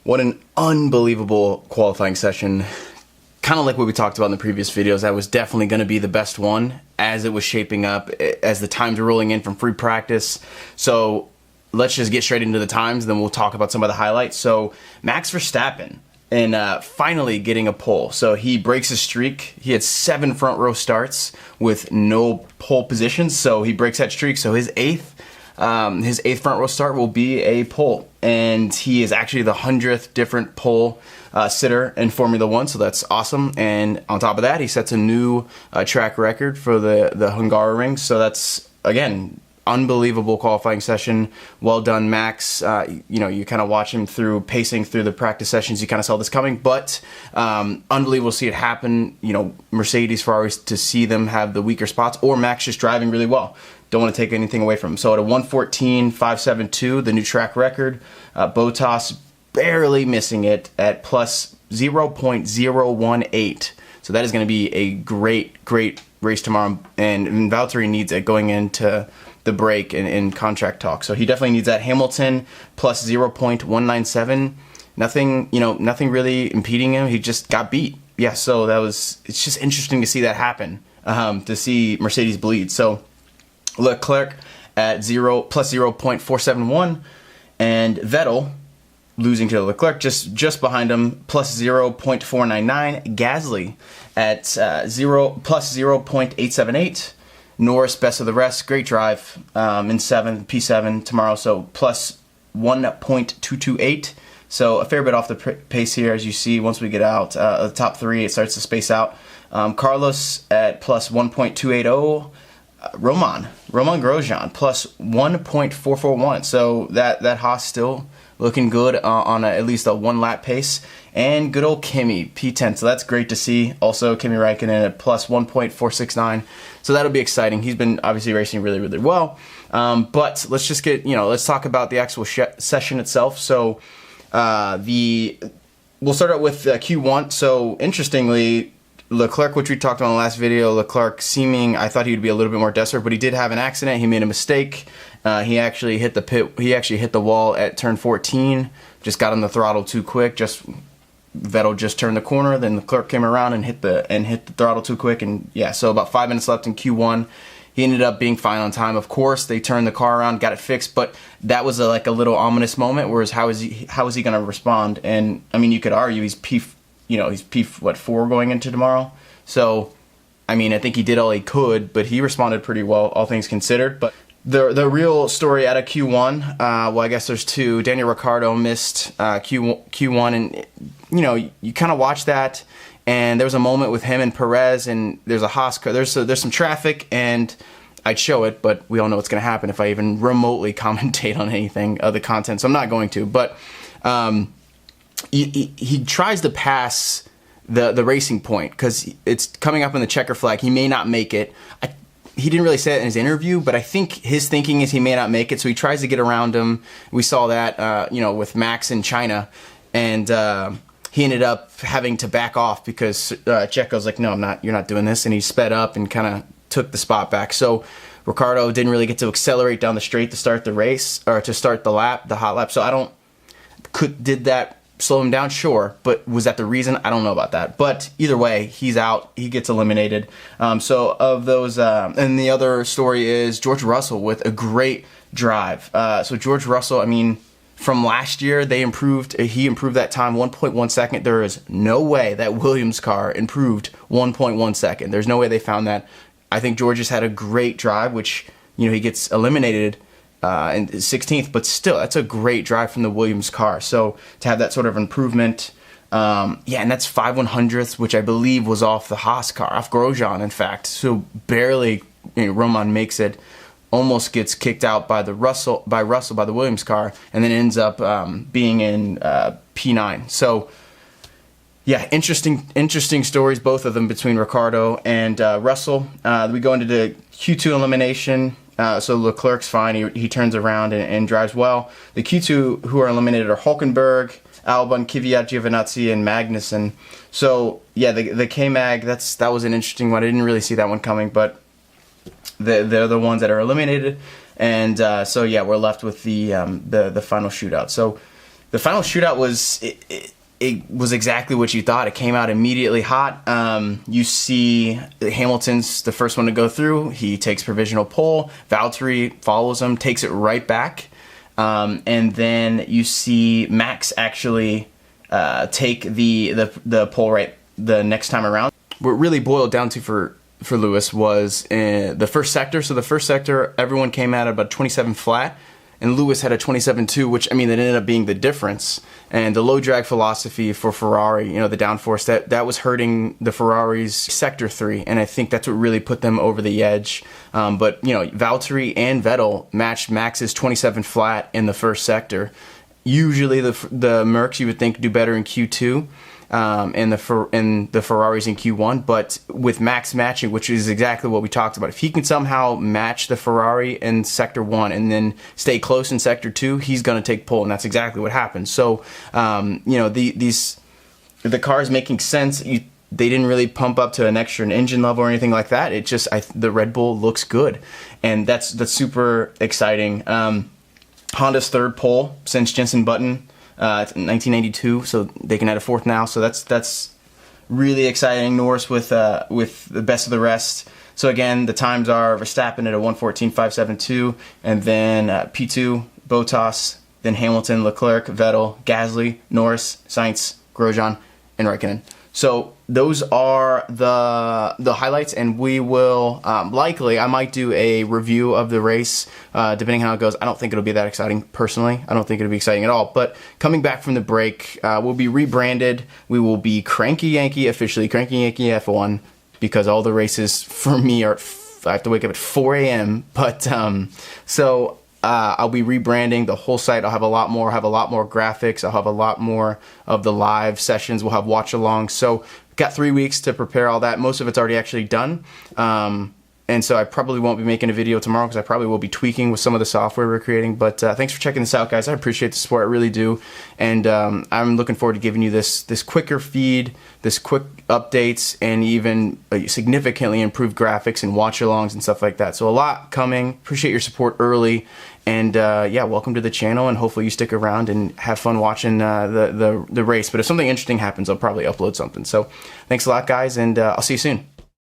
What an unbelievable qualifying session. Kind of like what we talked about in the previous videos, that was definitely going to be the best one as it was shaping up, as the times were rolling in from free practice. So let's just get straight into the times, then we'll talk about some of the highlights. So Max Verstappen, and finally getting a pole. So he breaks his streak. He had 7 front row starts with no pole positions, so he breaks that streak. So his eighth front row start will be a pole, and he is actually the 100th different pole sitter in Formula One, so that's awesome. And on top of that, he sets a new track record for the Hungaroring. So that's, again, unbelievable qualifying session. Well done, Max. You kind of watch him pacing through the practice sessions. You kind of saw this coming, but unbelievable to see it happen. Mercedes, Ferraris, to see them have the weaker spots, or Max just driving really well. Don't want to take anything away from him. So at a 1:14.572, the new track record, Bottas barely missing it at plus 0.018. So that is going to be a great race tomorrow, and Valtteri needs it going into the break and contract talk. So he definitely needs that. Hamilton plus 0.197. Nothing really impeding him. He just got beat. Yeah, so it's just interesting to see that happen, to see Mercedes bleed. So Leclerc at plus 0.471, and Vettel losing to Leclerc just behind him, plus 0.499. Gasly at plus 0.878. Norris best of the rest, great drive in P7 tomorrow, so plus 1.228. So a fair bit off the pace here, as you see. Once we get out the top 3, it starts to space out. Carlos at plus 1.280. Roman Grosjean plus 1.441. So that Haas still looking good on at least a 1-lap pace. And good old Kimi, P10. So that's great to see. Also, Kimi Räikkönen at plus 1.469. So that'll be exciting. He's been obviously racing really, really well. But let's just let's talk about the actual session itself. So we'll start out with Q1. So interestingly, Leclerc, which we talked about in the last video, Leclerc I thought he would be a little bit more desperate, but he did have an accident. He made a mistake. He actually hit the wall at turn 14. Just got on the throttle too quick. Vettel just turned the corner, then Leclerc came around and hit the throttle too quick, and yeah. So about 5 minutes left in Q1. He ended up being fine on time. Of course, they turned the car around, got it fixed, but that was a little ominous moment. Whereas how is he going to respond? And I mean, you could argue he's P4 going into tomorrow. So, I mean, I think he did all he could, but he responded pretty well, all things considered. But the real story out of Q1, well, I guess there's 2. Daniel Ricciardo missed Q1, and you kind of watch that, and there was a moment with him and Perez, and there's a Haas car. There's some traffic, and I'd show it, but we all know what's going to happen if I even remotely commentate on anything of the content. So I'm not going to, but he tries to pass the racing point because it's coming up in the checker flag. He may not make it. He didn't really say it in his interview, but I think his thinking is he may not make it, so he tries to get around him. We saw that with Max in China, and he ended up having to back off because Checo's like, no, you're not doing this, and he sped up and kind of took the spot back. So Ricciardo didn't really get to accelerate down the straight to start the race, or to start the hot lap. So did that slow him down? Sure, but was that the reason? I don't know about that. But either way, he's out. He gets eliminated. So of those, and the other story is George Russell with a great drive. So George Russell, I mean, from last year, he improved that time 1.1 second. There is no way that Williams car improved 1.1 second. There's no way they found that. I think George just had a great drive, which, he gets eliminated in 16th, but still, that's a great drive from the Williams car. So to have that sort of improvement, and that's 5/100ths, which I believe was off the Haas car, off Grosjean, in fact. So barely, Roman makes it, almost gets kicked out by the Williams car, and then ends up being in P9. So yeah, interesting stories, both of them, between Ricciardo and Russell. We go into the Q2 elimination. So Leclerc's fine. He turns around and drives well. The Q2 who are eliminated are Hülkenberg, Albon, Kvyat, Giovinazzi, and Magnussen. So yeah, the K-Mag, that was an interesting one. I didn't really see that one coming, but they're the ones that are eliminated. And so yeah, we're left with the final shootout. So The final shootout was it was exactly what you thought. It came out immediately hot. You see Hamilton's the first one to go through. He takes provisional pole. Valtteri follows him, takes it right back. And then you see Max actually take the pole right the next time around. What really boiled down to for Lewis was the first sector. So the first sector, everyone came out at about 27 flat. And Lewis had a 27.2, which, I mean, that ended up being the difference. And the low drag philosophy for Ferrari, you know, the downforce, that was hurting the Ferrari's sector 3. And I think that's what really put them over the edge. But, you know, Valtteri and Vettel matched Max's 27 flat in the first sector. Usually the Mercs, you would think, do better in Q2. And the Ferraris in Q1, but with Max matching, which is exactly what we talked about, if he can somehow match the Ferrari in Sector 1 and then stay close in Sector 2, he's going to take pole, and that's exactly what happened. So, you know, the car's making sense. They didn't really pump up to an extra engine level or anything like that. It just, the Red Bull looks good, and that's super exciting. Honda's third pole since Jenson Button. 1992, so they can add a fourth now. So that's really exciting. Norris with the best of the rest. So again, the times are Verstappen at a 1:14.572, and then P2 Bottas, then Hamilton, Leclerc, Vettel, Gasly, Norris, Sainz, Grosjean, and Räikkönen. So those are the highlights, and we will likely, I might do a review of the race depending on how it goes. I don't think it'll be that exciting personally. I don't think it'll be exciting at all. But coming back from the break, we'll be rebranded. We will be Cranky Yankee, officially Cranky Yankee F1, because all the races for me are I have to wake up at 4 a.m. But I'll be rebranding the whole site. I'll have a lot more graphics. I'll have a lot more of the live sessions. We'll have watch alongs. So got 3 weeks to prepare all that. Most of it's already actually done. And so I probably won't be making a video tomorrow because I probably will be tweaking with some of the software we're creating. But thanks for checking this out, guys. I appreciate the support. I really do. And I'm looking forward to giving you this quicker feed, this quick updates, and even significantly improved graphics and watch-alongs and stuff like that. So a lot coming. Appreciate your support early. And yeah, welcome to the channel, and hopefully you stick around and have fun watching the race. But if something interesting happens, I'll probably upload something. So thanks a lot, guys, and I'll see you soon.